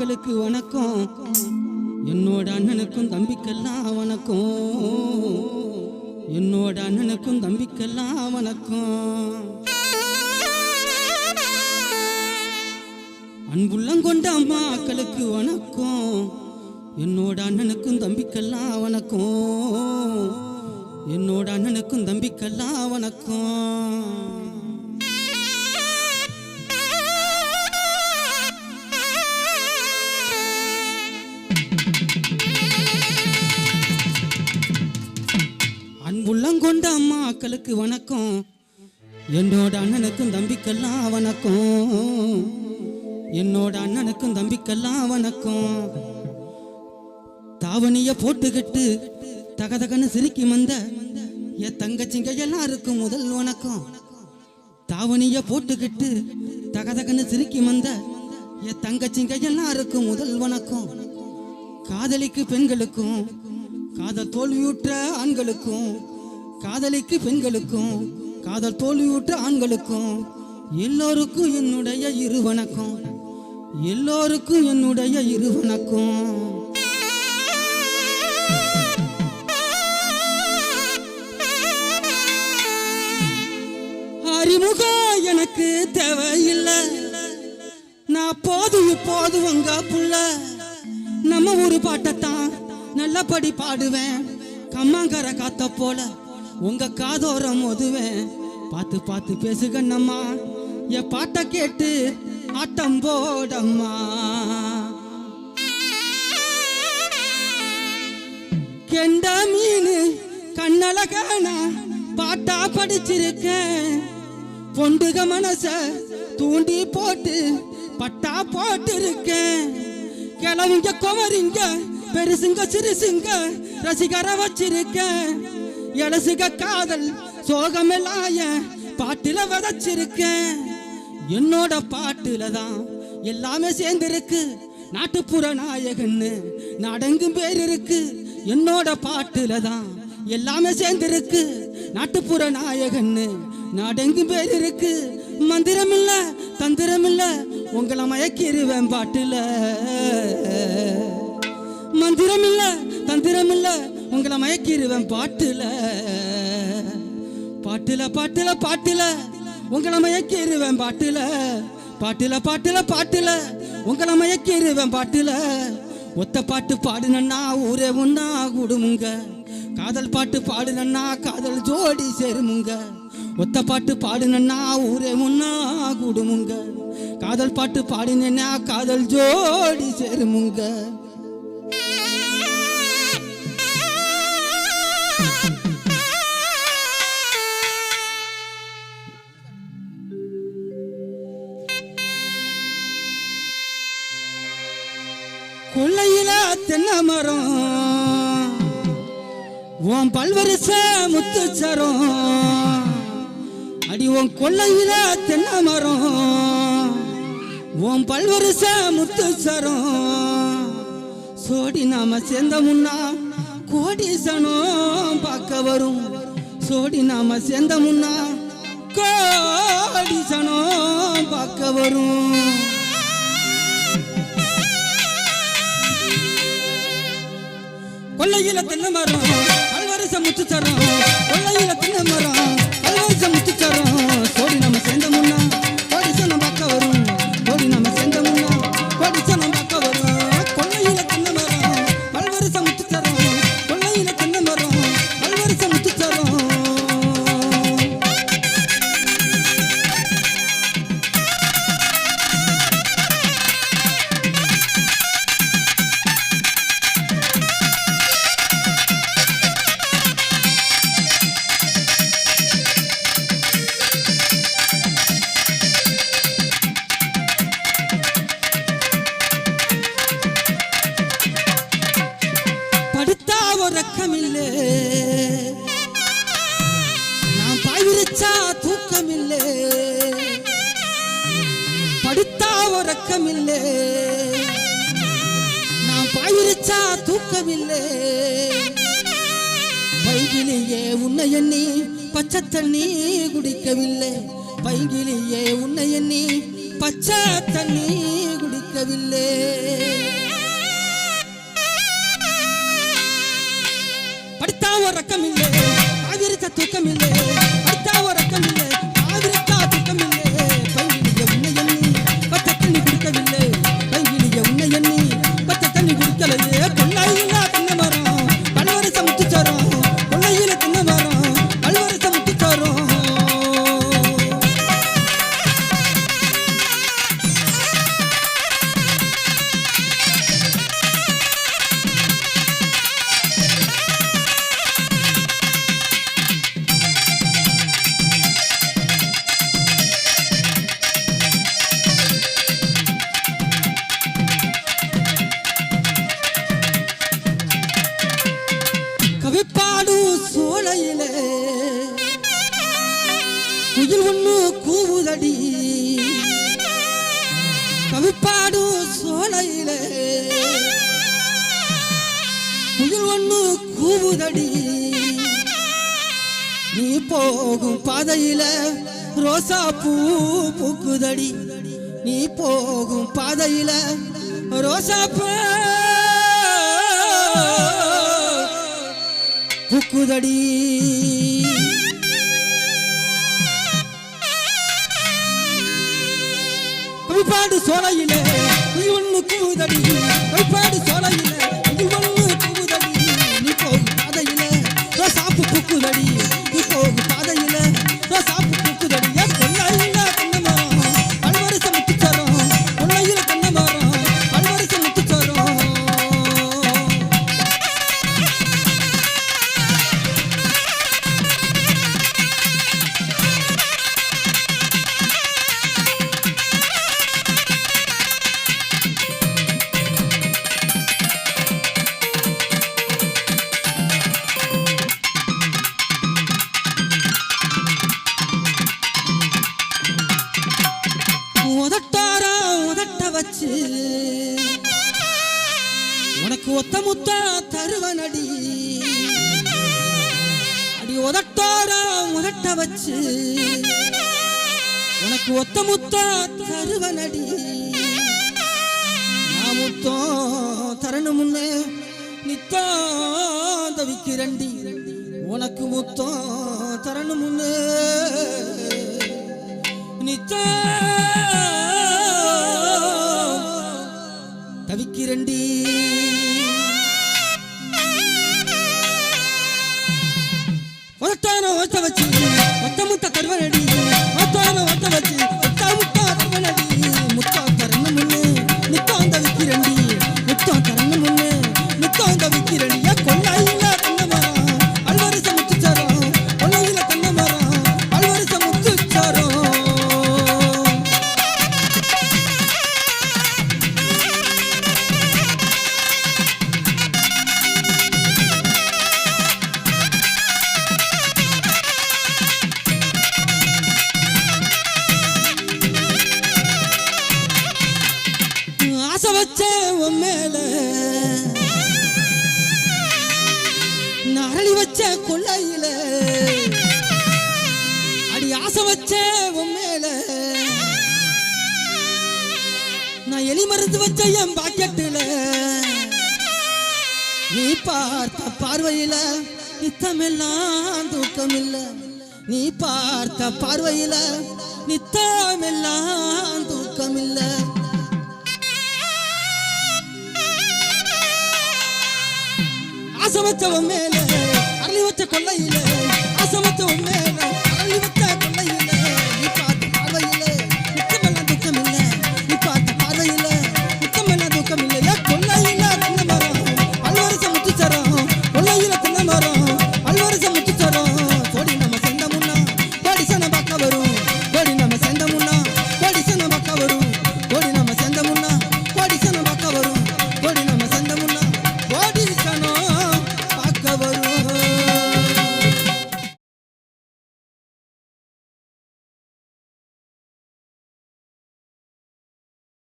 மக்களுக்கு வணக்கம், என்னோட அண்ணனுக்கும் தம்பிக்கெல்லாம் வணக்கம், என்னோட அண்ணனுக்கும் தம்பிக்கெல்லாம் வணக்கம். அன்புள்ளங்கொண்ட மக்களுக்கு வணக்கம், என்னோட அண்ணனுக்கும் தம்பிக்கெல்லாம் வணக்கம், என்னோட அண்ணனுக்கும் தம்பிக்கெல்லாம் வணக்கம். அன்புள்ளங்கொண்ட அம்மாக்களுக்கு வணக்கம், என்னோட அண்ணனுக்கும் தம்பிக்கெல்லாம் வணக்கம், என்னோட அண்ணனுக்கும் தம்பிக்கெல்லாம் வணக்கம். தாவணிய போட்டுக்கிட்டு தகதகன்னு சிரிக்கி வந்த என் தங்கச்சிங்க எல்லாருக்கும் முதல் வணக்கம். தாவணிய போட்டுக்கிட்டு தகதகன்னு சிரிக்கி வந்த என் தங்கச்சிங்க எல்லாருக்கும் முதல் வணக்கம். காதலிக்கு பெண்களுக்கும், காதல் தோல்வியுற்ற ஆண்களுக்கும், காதலிக்கு பெண்களுக்கும், காதல் தோல்வியுற்ற ஆண்களுக்கும் எல்லோருக்கும் என்னுடைய இரு வணக்கம், எல்லோருக்கும் என்னுடைய இரு வணக்கம். அறிமுகம் எனக்கு தேவையில்லை, நான் போது உங்க புள்ள. நம்ம ஒரு பாட்டத்தான் நல்லபடி பாடுவேன், கம்மாங்கர காத்த போல உங்க காதோரம் மோதுவேன். பார்த்து பார்த்து பேசுகண்ணம்மா, என் பாட்டை கேட்டு ஆட்டம் போடம்மா. கெண்ட மீன் கண்ணழகான பாட்டா படிச்சிருக்கேன், பொண்டுக மனச தூண்டி போட்டு பட்டா போட்டு இருக்கேன். கிளவிங்க குமரிங்க பெருசுங்க சிறுசுங்க ரசிகர வச்சிருக்கேன், எலசுக காதல் சோகமெல்லாய பாட்டுல விதைச்சிருக்கேன். என்னோட பாட்டுல தான் எல்லாமே சேர்ந்திருக்கு, நாட்டுப்புற நாயகன்னு நாடெங்கும் பேர் இருக்கு. என்னோட பாட்டுல தான் எல்லாமே சேர்ந்திருக்கு, நாட்டுப்புற நாயகன்னு நாடெங்கும் பேர் இருக்கு. மந்திரம் இல்ல தந்திரம் இல்ல உங்களை மயக்கிருவேன் பாட்டுல, மந்திரம் இல்ல தந்திரம் இல்ல உங்களை மயக்கிருவேன் பாட்டுல, பாட்டுல பாட்டுல பாட்டுல உங்களை மயக்கிருவேன் பாட்டுல, பாட்டுல பாட்டுல பாட்டுல உங்களை மயக்கிருவேன் பாட்டுல. ஒத்த பாட்டு பாடுனா ஊரே ஒன்னா கூடுமுங்க, காதல் பாட்டு பாடுனா காதல் ஜோடி சேருமுங்க. ஒத்த பாட்டு பாடுனா ஊரே ஒன்னா கூடுமுங்க, காதல் பாட்டு பாடினா காதல் ஜோடி சேருமுங்க. கொள்ளையில தென்னை மரம் உன் பல்வரிச முத்துச்சரம், அடி உன் கொள்ளையில தென்னை மரம் உன் பல்வரிச முத்துச்சரம். சோடி நாம சேர்ந்த முன்னா கோடீசனம் பார்க்க வரும், சோடி நாம சேர்ந்த முன்னா கோடீசனம் பார்க்க வரும். கொள்ளையில தென்னை மரம் பல்வரிச முத்துச்சரம், கொள்ளையில தென்னை மரம் பல்வரிச முத்துச்சரம். சோடி நம்ம சேர்ந்த முன்னா கோடீசனம் பார்க்க வரும், சோடி நம்ம சேர்ந்த முன்னா கோடீசனம் பார்க்க வரும். கொள்ளையில தென்னை மரம் பல்வரிச முத்துச்சரம், கொள்ளையில தென்னை மரம் பல்வரிச முத்துச்சரம். ரக்கமில்லே நான் பாய் விரிச்சா தூக்கமில்லே, படுத்தா ரக்கமில்லே நான் பாய் விரிச்சா தூக்கமில்லே. பைகிலேயே உன்னை எண்ணி பச்சை தண்ணி குடிக்கவில்லை, பைகிலேயே உன்னை எண்ணி பச்சை தண்ணி குடிக்க கொடுக்கவில்லை. படித்தா ஒரு ரக்கம் இல்லை, ஆவிரித்த தூக்கம் இல்லை. படித்தா ஒரு ரக்கம் இல்லை, ஆவிரித்தா தூக்கம் இல்லை. பைங்கிலிய உன்னை எண்ணி பச்சை தண்ணி குடிக்கவில்லை. பைங்கிலிய உன்னை எண்ணி பச்சை தண்ணி குடிக்கலையே. கொள்ளையில தென்னை மரம் பல்வரிசை முத்துச்சரம். கொள்ளையில தென்னை மரம் பல்வரிசை முத்துச்சரம். கவிப்பாடு சோலையிலே குயில் ஒண்ணு கூவுதடி. கவிப்பாடு சோலையிலே குயில் ஒண்ணு கூவுதடி. நீ போகும் பாதையில ரோசா பூ பூக்குதடி. நீ போகும் பாதையில ரோசா பூ பூக்குதடி. கவிப்பாடு சோலையிலே குயில் ஒண்ணு கூவுதடி. கவிப்பாடு சோலையிலே குயில் ஒண்ணு கூவுதடி. நீ போகும் பாதையில ரோசா பூ பூக்குதடி. நீ போகும் பாதையில ரோசா பூ பூக்குதடி. கொள்ளையில தென்னை மரம் பல்வரிசை முத்துச்சரம். கொள்ளையில தென்னை மரம் பல்வரிசை முத்துச்சரம். உதட்டாரா உதட்ட வச்சு உனக்கு ஒத்த முத்தா தருவனடி. அடி உதட்டாரா உதட்ட வச்சு உனக்கு ஒத்த முத்தா தருவனடி. நான் முத்தம் தரணும் முன்னே நித்தம் தவிக்கிறண்டி. உனக்கு முத்தம் தரணும் முன்னே தவிக்கிறண்டி. ஒத்தான ஒத்த வச்சு ஒத்த முத்த தருவனடி. ஒத்தான ஒத்த வச்சு ஒத்த முத்தா தருவனடி. முத்தம் தரணும் முன்னு நித்தம் தவிக்கிறண்டி. முத்தம் தரணும் முன்னு நித்தம் தவிக்கிறண்டி. கொள்ளையில தென்னை மரம் பல்வரிசை முத்துச்சரம். கொள்ளையில தென்னை மரம் பல்வரிசை முத்துச்சரம். ஆசை வச்சேன் உன் மேல அரளி வச்ச கொள்ளையில. அடி ஆசை வச்சேன் உன் மேல நான் எலி மருந்து வச்ச என் பாக்கெட்டுல. நீ பார்த்த பார்வையில நித்தமெல்லாம் தூக்கமில்ல. நீ பார்த்த பார்வையில நித்தமெல்லாம் தூக்கமில்ல. ஆசை வச்சவன் மேல அரளி வச்ச கொள்ளையில. ஆசை வச்சவன் மேல